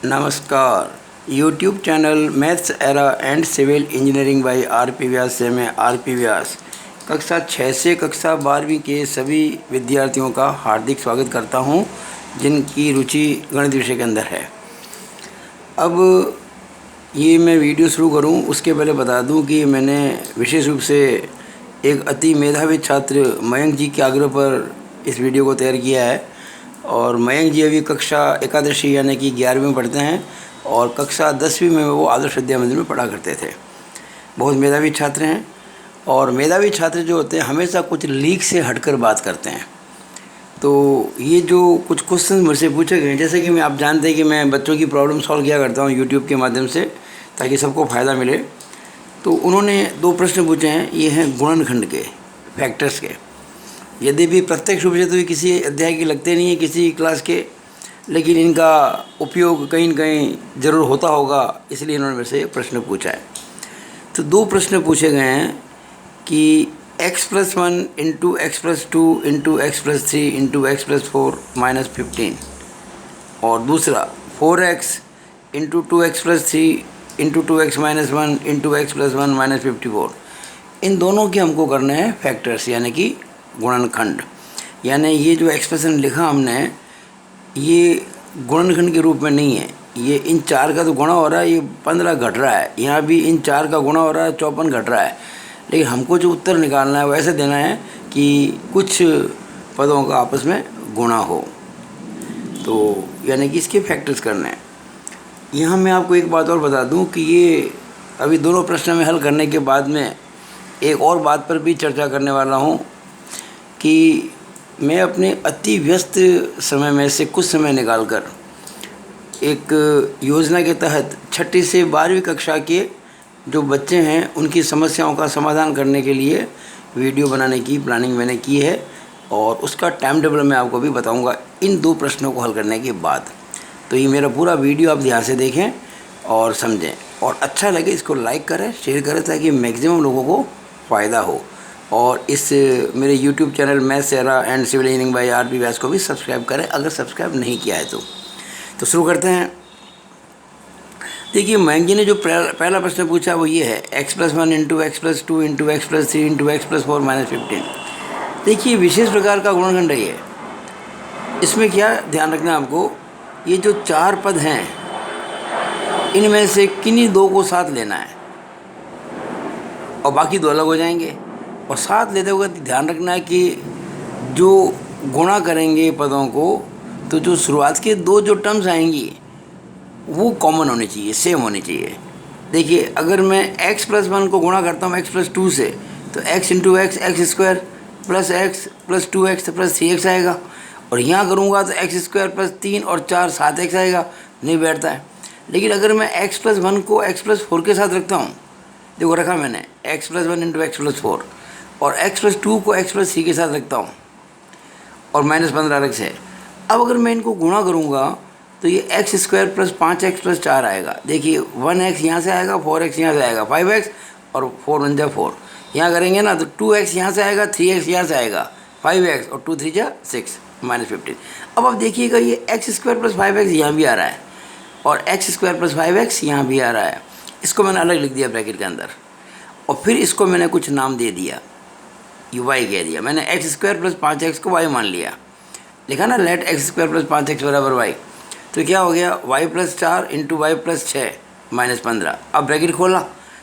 नमस्कार। YouTube channel maths era and civil engineering by R P. Vyas से मैं आर.पी. व्यास कक्षा 6 से कक्षा 12वीं के सभी विद्यार्थियों का हार्दिक स्वागत करता हूं, जिनकी रुचि गणित विषय के अंदर है। अब ये मैं वीडियो शुरू करूं उसके पहले बता दूं कि मैंने विशेष रूप से एक अति मेधावी छात्र मयंक जी के आग्रह पर इस वीडियो को तैयार किया है। और मयंक जी अभी कक्षा एकादशी यानी कि 11वीं में पढ़ते हैं और कक्षा 10वीं में वो आदर्श विद्या मंदिर में पढ़ा करते थे। बहुत मेधावी छात्र हैं और मेधावी छात्र जो होते हैं हमेशा कुछ लीक से हटकर बात करते हैं। तो ये जो कुछ क्वेश्चन मुझसे पूछे गए, जैसे कि आप जानते हैं कि मैं बच्चों की प्रॉब्लम सॉल्व किया करता हूँ यूट्यूब के माध्यम से, ताकि सबको फ़ायदा मिले। तो उन्होंने 2 प्रश्न पूछे हैं, ये हैं गुणनखंड के, फैक्टर्स के। यद्यपि प्रत्यक्ष रूप से तो ये किसी अध्याय के लगते नहीं है, किसी क्लास के, लेकिन इनका उपयोग कहीं न कहीं ज़रूर होता होगा, इसलिए इन्होंने मेरे से प्रश्न पूछा है। तो 2 प्रश्न पूछे गए हैं कि x+1 into x+2 into x+3 into x+4 -15, और दूसरा 4x into 2x+3 into 2x -1 into x+1 -54। इन दोनों के हमको करने हैं फैक्टर्स, यानी कि गुणनखंड। यानी ये जो एक्सप्रेशन लिखा हमने, ये गुणनखंड के रूप में नहीं है। ये इन 4 का तो गुणा हो रहा है, ये 15 घट रहा है। यहाँ भी इन 4 का गुणा हो रहा है, 54 घट रहा है। लेकिन हमको जो उत्तर निकालना है वैसे देना है कि कुछ पदों का आपस में गुणा हो। तो यानी कि इसके फैक्टर्स करने हैं। यहाँ मैं आपको एक बात और बता दूँ कि ये अभी दोनों प्रश्न में हल करने के बाद में एक और बात पर भी चर्चा करने वाला हूँ कि मैं अपने अति व्यस्त समय में से कुछ समय निकालकर एक योजना के तहत 6ठी से 12वीं कक्षा के जो बच्चे हैं उनकी समस्याओं का समाधान करने के लिए वीडियो बनाने की प्लानिंग मैंने की है, और उसका टाइम टेबल मैं आपको भी बताऊंगा इन 2 प्रश्नों को हल करने के बाद। तो ये मेरा पूरा वीडियो आप ध्यान से देखें और समझें, और अच्छा लगे इसको लाइक करें, शेयर करें, ताकि मैक्सिमम लोगों को फ़ायदा हो। और इस मेरे YouTube channel maths era and civil engineering by R P. Vyas को भी सब्सक्राइब करें अगर सब्सक्राइब नहीं किया है तो शुरू करते हैं। देखिए, मयंक जी ने जो पहला प्रश्न पूछा वो ये है, x+1 into x+2 into x+3 into x+4 -15। देखिए, विशेष प्रकार का गुणनखंड है ये। इसमें क्या ध्यान रखना है आपको, ये जो 4 पद हैं इनमें से किन्हीं 2 को साथ लेना है और बाकी 2 अलग हो जाएंगे। और साथ लेते हुए ध्यान रखना है कि जो गुणा करेंगे पदों को, तो जो शुरुआत के 2 जो टर्म्स आएंगी वो कॉमन होनी चाहिए, सेम होनी चाहिए। देखिए, अगर मैं x+1 को गुणा करता हूँ x+2 से, तो x into x x² plus x plus 2x plus 3x आएगा। और यहाँ करूँगा तो x² प्लस 3 और 4 7x आएगा, नहीं बैठता है। लेकिन अगर मैं x+1 को x+4 के साथ रखता हूँ, देखो रखा मैंने x+1 इंटू x+4, और x+2 को x+3 के साथ रखता हूँ और -15 अलग से। अब अगर मैं इनको गुणा करूँगा तो ये x² प्लस 5x प्लस 4 आएगा। देखिए, 1x यहाँ से आएगा, 4x यहाँ से आएगा, 5x और 4 1 जा 4। यहाँ करेंगे ना तो 2x यहाँ से आएगा, 3x यहाँ से आएगा, 5x और 2 3 जा 6 -15। अब आप देखिएगा, ये x² प्लस 5x यहाँ भी आ रहा है और x² प्लस 5x यहाँ भी आ रहा है। इसको मैंने अलग लिख दिया ब्रैकेट के अंदर, और फिर इसको मैंने कुछ नाम दे दिया, ये y कह दिया मैंने। x² प्लस 5x को y मान लिया, लिखा ना लेट x² प्लस 5x बराबर y। तो क्या हो गया, y plus 4 into y plus 6 -15। अब ब्रैकेट खोला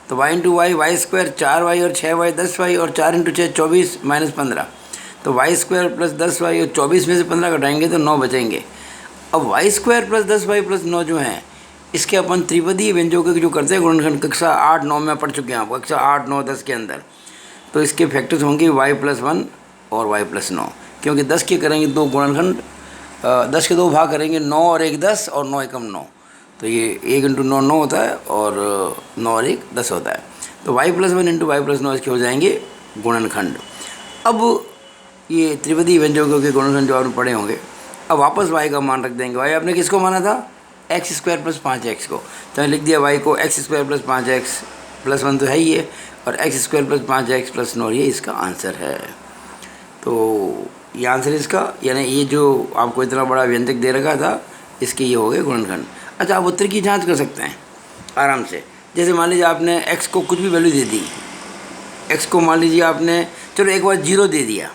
तो y into Y, y² 4y और 6y 10y और 4 इंटू 6 24 -15। तो y² प्लस 10y और 24 में से 15 घटाएंगे तो 9 बचेंगे। अब y² प्लस 10y प्लस 9 जो हैं, इसके अपन त्रिपदी व्यंजकों के जो करते हैं गुणनखंड, कक्षा 8 9 में पढ़ चुके हैं आप, कक्षा 8 9 10 के अंदर। तो इसके फैक्टर्स होंगे y+1 और y+9, क्योंकि 10 के करेंगे 2 गुणनखंड, 10 के 2 भाग करेंगे, 9 और 1 10 और 9 एकम 9। तो ये 1 इंटू 9 9 होता है और 9 और 1 10 होता है। तो y+1 इंटू y+9 इसके हो जाएंगे गुणनखंड। अब ये त्रिपदी व्यंजकों के गुणनखंड जो आपने पढ़े होंगे, अब वापस y का मान रख देंगे। y आपने किसको माना था, x² प्लस 5x को, तो लिख दिया y को x² प्लस 5x प्लस 1 तो है ही है, और x² प्लस 5x प्लस 9, ये इसका आंसर है। तो ये आंसर इसका, यानी ये जो आपको इतना बड़ा व्यंजक दे रखा था, इसके ये हो गए गुणनखंड। अच्छा, आप उत्तर की जांच कर सकते हैं आराम से। जैसे मान लीजिए आपने x को कुछ भी वैल्यू दे दी, x को मान लीजिए आपने, चलो एक बार 0 दे दिया।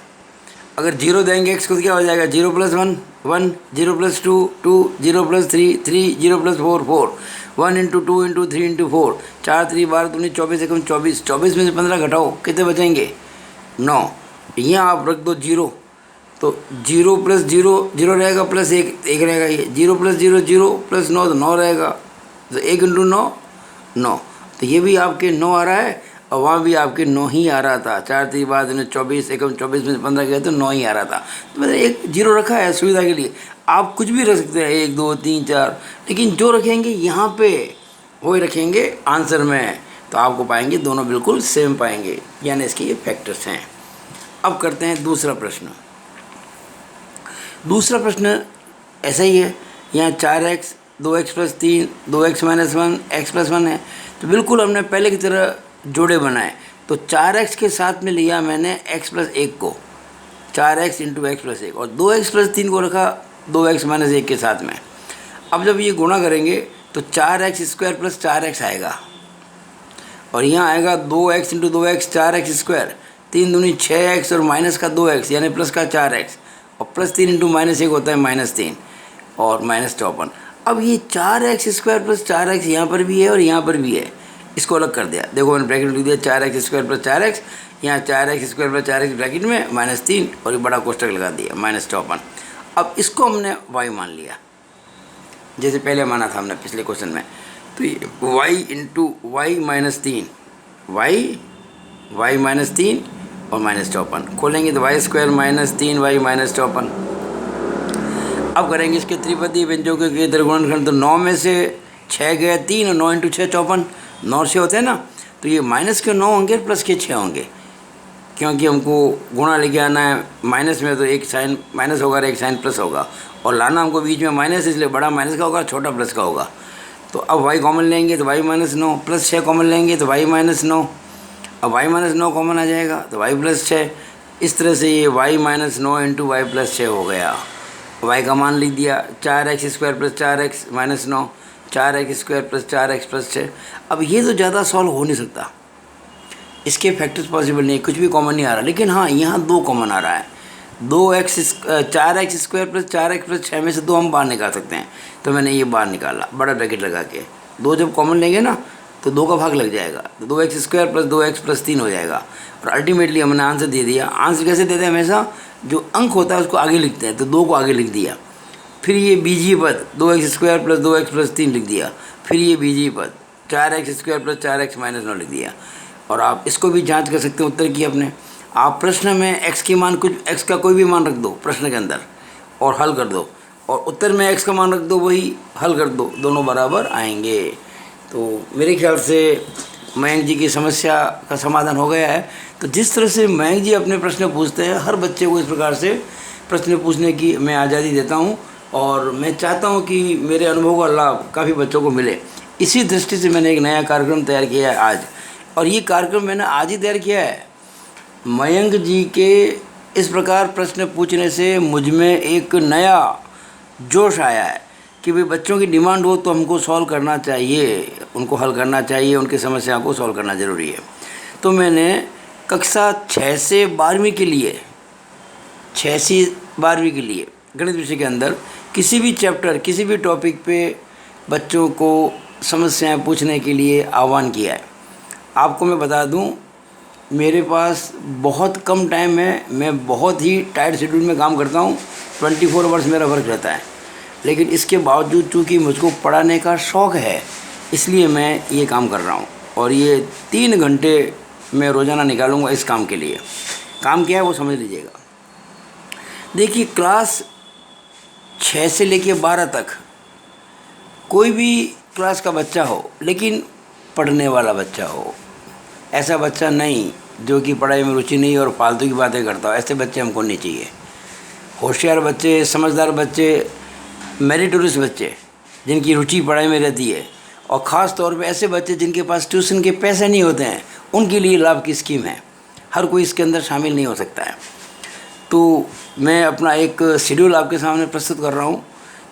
अगर 0 देंगे x को तो क्या हो जाएगा, 0 + 1 1, 0 + 2 2, 0 + 3 3, 0 + 4 4, 1 × 2 × 3 × 4, 4 3 12 दूनी 24, 1 24, 24 में से 15 घटाओ, कितने बचेंगे, 9। यहाँ आप रख दो 0, तो 0 + 0 0 रहेगा, प्लस 1 1 रहेगा, ये 0 + 0 0 + 9 तो 9 रहेगा, तो 1 × 9 9, तो ये भी आपके 9 आ रहा है, और वहाँ भी आपके 9 ही आ रहा था। 4 3 12 24, 1 24 में से 15 गए तो 9 ही आ रहा था। तो मैंने एक 0 रखा है सुविधा के लिए। आप कुछ भी रख सकते हैं, 1 2 3 4, लेकिन जो रखेंगे यहाँ पे वही रखेंगे आंसर में, तो आपको पाएंगे दोनों बिल्कुल सेम पाएंगे, यानी इसके ये फैक्टर्स हैं। अब करते हैं दूसरा प्रश्न। दूसरा प्रश्न ऐसा ही है, यहाँ 4x 2x + 3 2x - 1 x + 1 है, तो बिल्कुल हमने पहले की तरह जोड़े बनाए। तो 4x के साथ में लिया मैंने x + 1 को, 4x × x + 1, और 2x + 3 को रखा 2x - 1 के साथ में। अब जब ये गुणा करेंगे तो 4x² + 4x आएगा, और यहाँ आएगा 2x × 2x 4x², 3 दूनी 6x और माइनस का 2x यानी प्लस का 4x, और +3 × -1 होता है -3 और -54। अब ये 4x² + 4x यहाँ पर भी है और यहाँ पर भी है, इसको अलग कर दिया। देखो मैंने ब्रैकेट लिख दिया 4x² + 4x, यहाँ 4x² + 4x ब्रैकेट में -3 और ये बड़ा कोष्टक लगा दिया -54। अब इसको हमने y मान लिया, जैसे पहले माना था हमने पिछले क्वेश्चन में। तो ये y × y -3, y -3 और -54 खोलेंगे तो y² - 3y -54। अब करेंगे इसके त्रिपदी व्यंजकों के त्रिगुणनखंड, तो 9 में से 6 गए 3 और 9 × 6 54, 9 से होते हैं ना, तो ये माइनस के 9 होंगे प्लस के 6 होंगे, क्योंकि हमको गुणा लेके आना है। माइनस में तो एक साइन माइनस होगा और एक साइन प्लस होगा, और लाना हमको बीच में माइनस, इसलिए बड़ा माइनस का होगा छोटा प्लस का होगा। तो अब y कॉमन लेंगे तो y -9, प्लस 6 कॉमन लेंगे तो y -9, अब y -9 कॉमन आ जाएगा तो y + 6। इस तरह से ये y - 9 × y + 6 हो गया। y का मान लिख दिया 4x² + 4x - 9, 4x² + 4x + 6। अब ये तो ज़्यादा सॉल्व हो नहीं सकता, इसके फैक्टर्स पॉसिबल नहीं, कुछ भी कॉमन नहीं आ रहा, लेकिन हाँ यहाँ 2 कॉमन आ रहा है। 4x² + 4x + 6 में से 2 हम बाहर निकाल सकते हैं, तो मैंने ये बाहर निकाला बड़ा ब्रैकेट लगा के। 2 जब कॉमन लेंगे ना तो 2 का भाग लग जाएगा, तो 2x² + 2x + 3 हो जाएगा, और अल्टीमेटली हमने आंसर दे दिया। आंसर कैसे देते हैं, हमेशा जो अंक होता है उसको आगे लिखते हैं, तो 2 को आगे लिख दिया। फिर ये बीजीय पद 2x² + 2x + 3 लिख दिया, फिर ये बीजीय पद 4x² + 4x - 9 लिख दिया। और आप इसको भी जांच कर सकते हैं उत्तर की अपने। आप प्रश्न में x की मान, कुछ x का कोई भी मान रख दो प्रश्न के अंदर और हल कर दो, और उत्तर में x का मान रख दो, वही हल कर दो, दोनों बराबर आएंगे। तो मेरे ख्याल से मयंक जी की समस्या का समाधान हो गया है। तो जिस तरह से मयंक जी अपने प्रश्न पूछते हैं, हर बच्चे को इस प्रकार से प्रश्न पूछने की मैं आज़ादी देता हूँ, और मैं चाहता हूँ कि मेरे अनुभव का लाभ काफ़ी बच्चों को मिले। इसी दृष्टि से मैंने एक नया कार्यक्रम तैयार किया है आज, और ये कार्यक्रम मैंने आज ही तैयार किया है। मयंक जी के इस प्रकार प्रश्न पूछने से मुझ में एक नया जोश आया है कि भाई बच्चों की डिमांड हो तो हमको सॉल्व करना चाहिए, उनको हल करना चाहिए, उनकी समस्या को सॉल्व करना ज़रूरी है। तो मैंने कक्षा 6 से 12वीं के लिए, 6 से 12वीं के लिए गणित विषय के अंदर किसी भी चैप्टर, किसी भी टॉपिक पे बच्चों को समस्याएं पूछने के लिए आह्वान किया है। आपको मैं बता दूं, मेरे पास बहुत कम टाइम है, मैं बहुत ही टाइट शेड्यूल में काम करता हूं, 24 आवर्स मेरा वर्क रहता है, लेकिन इसके बावजूद चूँकि मुझको पढ़ाने का शौक़ है, इसलिए मैं ये काम कर रहा हूँ। और ये 3 घंटे मैं रोज़ाना निकालूंगा इस काम के लिए। काम क्या है वो समझ लीजिएगा। देखिए, क्लास 6 से लेकर 12 तक कोई भी क्लास का बच्चा हो, लेकिन पढ़ने वाला बच्चा हो, ऐसा बच्चा नहीं जो कि पढ़ाई में रुचि नहीं और फालतू की बातें करता हो, ऐसे बच्चे हमको नहीं चाहिए। होशियार बच्चे, समझदार बच्चे, मेरिटोरियस बच्चे जिनकी रुचि पढ़ाई में रहती है, और ख़ास तौर पे ऐसे बच्चे जिनके पास ट्यूशन के पैसे नहीं होते हैं, उनके लिए लाभ की स्कीम है। हर कोई इसके अंदर शामिल नहीं हो सकता है। तो मैं अपना एक शेड्यूल आपके सामने प्रस्तुत कर रहा हूँ,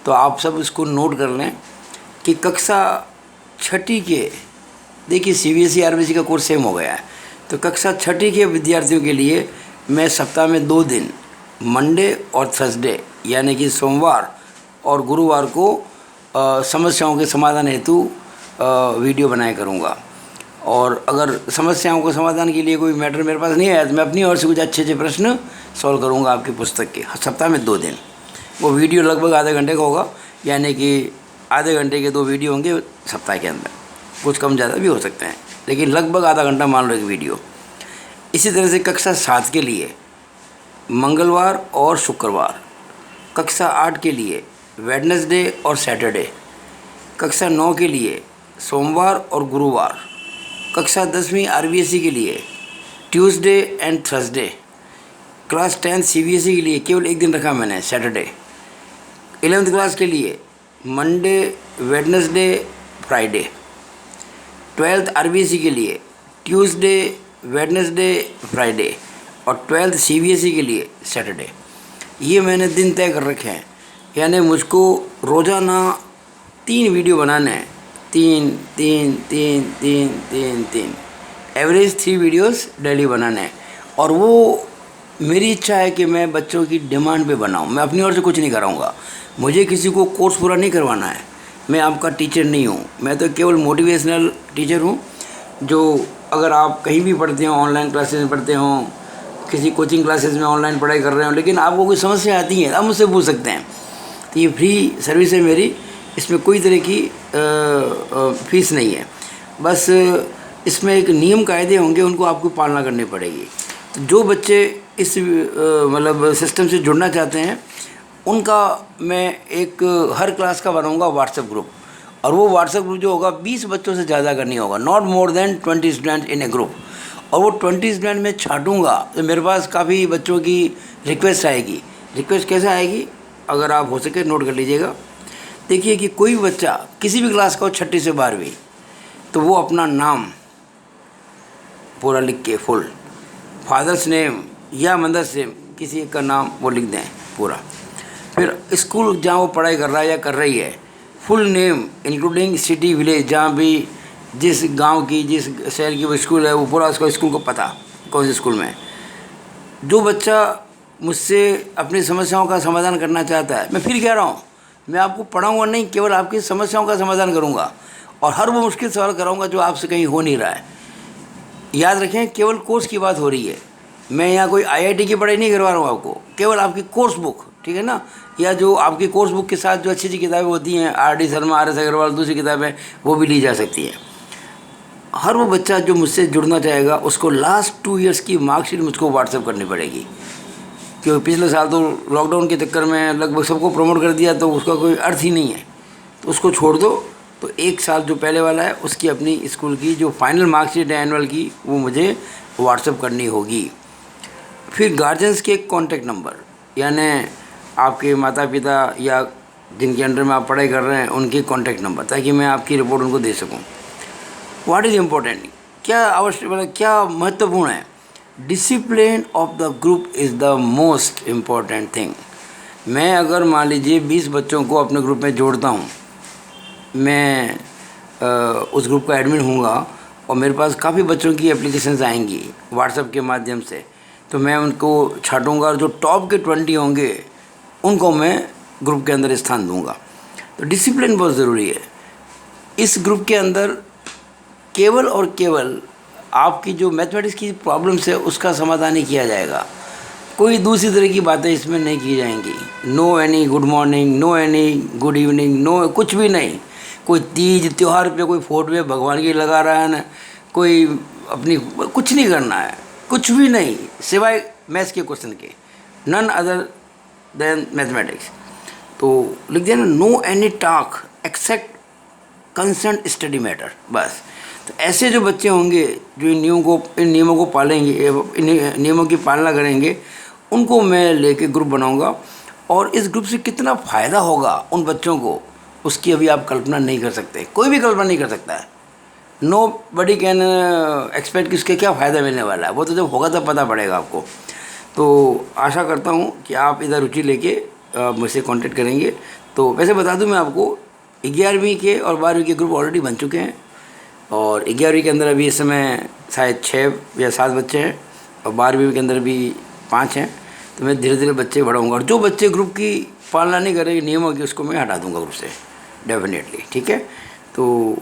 तो आप सब इसको नोट कर लें। कि कक्षा छठी के, देखिए सीबीएसई आरबीएसई का कोर्स सेम हो गया है, तो कक्षा छठी के विद्यार्थियों के लिए मैं सप्ताह में 2 दिन, मंडे और थर्सडे यानी कि सोमवार और गुरुवार को समस्याओं के समाधान हेतु वीडियो बनाया करूँगा। और अगर समस्याओं के समाधान के लिए कोई मैटर मेरे पास नहीं आया तो मैं अपनी ओर से कुछ अच्छे अच्छे प्रश्न सॉल्व करूँगा आपकी पुस्तक के, सप्ताह में 2 दिन। वो वीडियो लगभग आधे घंटे का होगा, यानी कि आधे घंटे के 2 वीडियो होंगे सप्ताह के अंदर, कुछ कम ज़्यादा भी हो सकते हैं, लेकिन लगभग आधा घंटा मान लो एक वीडियो। इसी तरह से कक्षा 7 के लिए मंगलवार और शुक्रवार, कक्षा 8 के लिए वेडनेसडे और सैटरडे, कक्षा 9 के लिए सोमवार और गुरुवार, कक्षा 10वीं आरबीएसई के लिए Tuesday and Thursday, class 10 CBSE के लिए केवल एक दिन रखा मैंने, सैटरडे, 11th क्लास के लिए Monday Wednesday Friday, 12th RBSE के लिए ट्यूसडे वेडनेसडे फ्राइडे और 12th सीबीएसई के लिए सैटरडे। ये मैंने दिन तय कर रखे हैं, यानी मुझको रोज़ाना 3 वीडियो बनाने हैं, 3 एवरेज 3 वीडियोस डेली बनाने हैं। और वो मेरी इच्छा है कि मैं बच्चों की डिमांड पे बनाऊं, मैं अपनी ओर से कुछ नहीं कराऊंगा। मुझे किसी को कोर्स पूरा नहीं करवाना है, मैं आपका टीचर नहीं हूं, मैं तो केवल मोटिवेशनल टीचर हूं। जो अगर आप कहीं भी पढ़ते हो, ऑनलाइन क्लासेस में पढ़ते हो, किसी कोचिंग क्लासेस में ऑनलाइन पढ़ाई कर रहे हो, लेकिन आपको कोई समस्या आती है आप मुझसे पूछ सकते हैं। तो ये फ्री सर्विस है मेरी, इसमें कोई तरह की फीस नहीं है। बस इसमें एक नियम कायदे होंगे, उनको आपको पालना करनी पड़ेगी। तो जो बच्चे इस मतलब सिस्टम से जुड़ना चाहते हैं उनका मैं एक हर क्लास का बनाऊंगा व्हाट्सएप ग्रुप, और वो व्हाट्सएप ग्रुप जो होगा 20 बच्चों से ज़्यादा का नहीं होगा, not more than 20 student in A group. और वो 20 स्टूडेंट में छाँटूँगा तो मेरे पास काफ़ी बच्चों की रिक्वेस्ट आएगी। रिक्वेस्ट कैसे आएगी, अगर आप हो सके नोट कर लीजिएगा। देखिए कि कोई भी बच्चा किसी भी क्लास का हो, 6ठी से 12वीं, तो वो अपना नाम पूरा लिख के, फुल फादर्स नेम या मदर्स नेम, किसी एक का नाम वो लिख दें पूरा। फिर स्कूल जहाँ वो पढ़ाई कर रहा है या कर रही है, full name including city village, जहाँ भी जिस गांव की, जिस शहर की वो स्कूल है, वो पूरा उसका स्कूल को पता कौन से स्कूल में है। जो बच्चा मुझसे अपनी समस्याओं का समाधान करना चाहता है, मैं फिर कह रहा हूँ, मैं आपको पढ़ाऊँगा नहीं, केवल आपकी समस्याओं का समाधान करूँगा और हर वो मुश्किल सवाल कराऊँगा जो आपसे कहीं हो नहीं रहा है। याद रखें, केवल कोर्स की बात हो रही है, मैं यहाँ कोई आईआईटी की पढ़ाई नहीं करवा रहा हूँ आपको, केवल आपकी कोर्स बुक, ठीक है ना, या जो आपकी कोर्स बुक के साथ जो अच्छी अच्छी किताबें होती हैं, आर.डी. शर्मा, आर.एस. अग्रवाल, दूसरी किताबें, वो भी ली जा सकती हैं। हर वो बच्चा जो मुझसे जुड़ना चाहेगा उसको लास्ट 2 ईयर्स की मार्कशीट मुझको व्हाट्सएप करनी पड़ेगी, क्योंकि पिछले साल तो लॉकडाउन के चक्कर में लगभग सबको प्रमोट कर दिया, तो उसका कोई अर्थ ही नहीं है, तो उसको छोड़ दो। तो 1 साल जो पहले वाला है उसकी अपनी स्कूल की जो फाइनल मार्कशीट है एनुअल की, वो मुझे व्हाट्सएप करनी होगी। फिर गार्जियंस के कॉन्टैक्ट नंबर, यानी आपके माता पिता या जिनके अंडर में आप पढ़ाई कर रहे हैं उनके कॉन्टैक्ट नंबर, ताकि मैं आपकी रिपोर्ट उनको दे सकूं। व्हाट इज़ इम्पोर्टेंट, क्या आवश्यक, मतलब क्या महत्वपूर्ण है, discipline of the group is the most important thing. मैं अगर मान लीजिए 20 बच्चों को अपने ग्रुप में जोड़ता हूँ, मैं उस ग्रुप का एडमिन हूँगा और मेरे पास काफ़ी बच्चों की एप्लीकेशंस आएंगी व्हाट्सएप के माध्यम से, तो मैं उनको छाँटूँगा और जो टॉप के 20 होंगे उनको मैं ग्रुप के अंदर स्थान दूँगा। तो डिसिप्लिन बहुत ज़रूरी है। इस ग्रुप के अंदर केवल और केवल आपकी जो मैथमेटिक्स की प्रॉब्लम्स है उसका समाधान ही किया जाएगा, कोई दूसरी तरह की बातें इसमें नहीं की जाएंगी। No any good morning, no any good evening, no कुछ भी नहीं। कोई तीज त्यौहार पे कोई फोटो पे भगवान की लगा रहा है ना, कोई अपनी कुछ नहीं करना है, कुछ भी नहीं सिवाय मैथ्स के क्वेश्चन के, नन अदर देन मैथमेटिक्स। तो लिख दिया ना, no any talk except concern study matter, बस। तो ऐसे जो बच्चे होंगे जो इन नियमों को पालेंगे, इन नियमों की पालना करेंगे, उनको मैं लेके ग्रुप बनाऊंगा। और इस ग्रुप से कितना फ़ायदा होगा उन बच्चों को, उसकी अभी आप कल्पना नहीं कर सकते, कोई भी कल्पना नहीं कर सकता है। नो बडी कैन एक्सपेक्ट कि उसके क्या फ़ायदा मिलने वाला है, वो तो जब होगा तब पता पड़ेगा आपको। तो आशा करता हूँ कि आप इधर रुचि लेके मुझसे कांटेक्ट करेंगे। तो वैसे बता दूँ मैं आपको, 11वीं के और 12वीं के ग्रुप ऑलरेडी बन चुके हैं, और 11वीं के अंदर अभी इस समय शायद 6 या 7 बच्चे हैं, और 12वीं के अंदर भी 5 हैं। तो मैं धीरे धीरे बच्चे बढ़ाऊँगा, और जो बच्चे ग्रुप की पालना नहीं करेंगे नियमों की, उसको मैं हटा दूँगा ग्रुप से डेफिनेटली। ठीक है, तो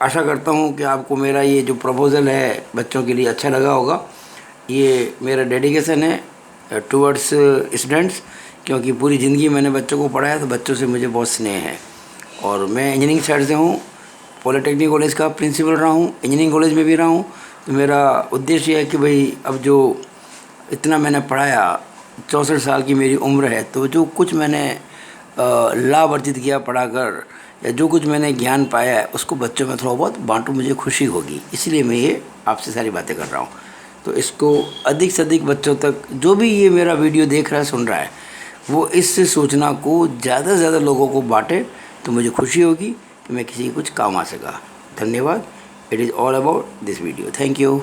आशा करता हूँ कि आपको मेरा ये जो प्रपोज़ल है बच्चों के लिए अच्छा लगा होगा। ये मेरा डेडिकेशन है टुवर्ड्स स्टूडेंट्स, क्योंकि पूरी ज़िंदगी मैंने बच्चों को पढ़ाया, तो बच्चों से मुझे बहुत स्नेह है। और मैं इंजीनियरिंग साइड से हूँ, पॉलिटेक्निक कॉलेज का प्रिंसिपल रहा हूँ, इंजीनियरिंग कॉलेज में भी रहा हूँ। तो मेरा उद्देश्य है कि भाई अब जो इतना मैंने पढ़ाया, 64 साल की मेरी उम्र है, तो जो कुछ मैंने लाभ अर्जित किया पढ़ाकर, या जो कुछ मैंने ज्ञान पाया है, उसको बच्चों में थोड़ा बहुत बांटूं, मुझे खुशी होगी। इसलिए मैं ये आपसे सारी बातें कर रहा हूँ। तो इसको अधिक से अधिक बच्चों तक, जो भी ये मेरा वीडियो देख रहा है, सुन रहा है, वो इस सूचना को ज़्यादा से ज़्यादा लोगों को बांटे, तो मुझे खुशी होगी कि मैं किसी कुछ काम आ सका। धन्यवाद। It is all about this video. Thank you.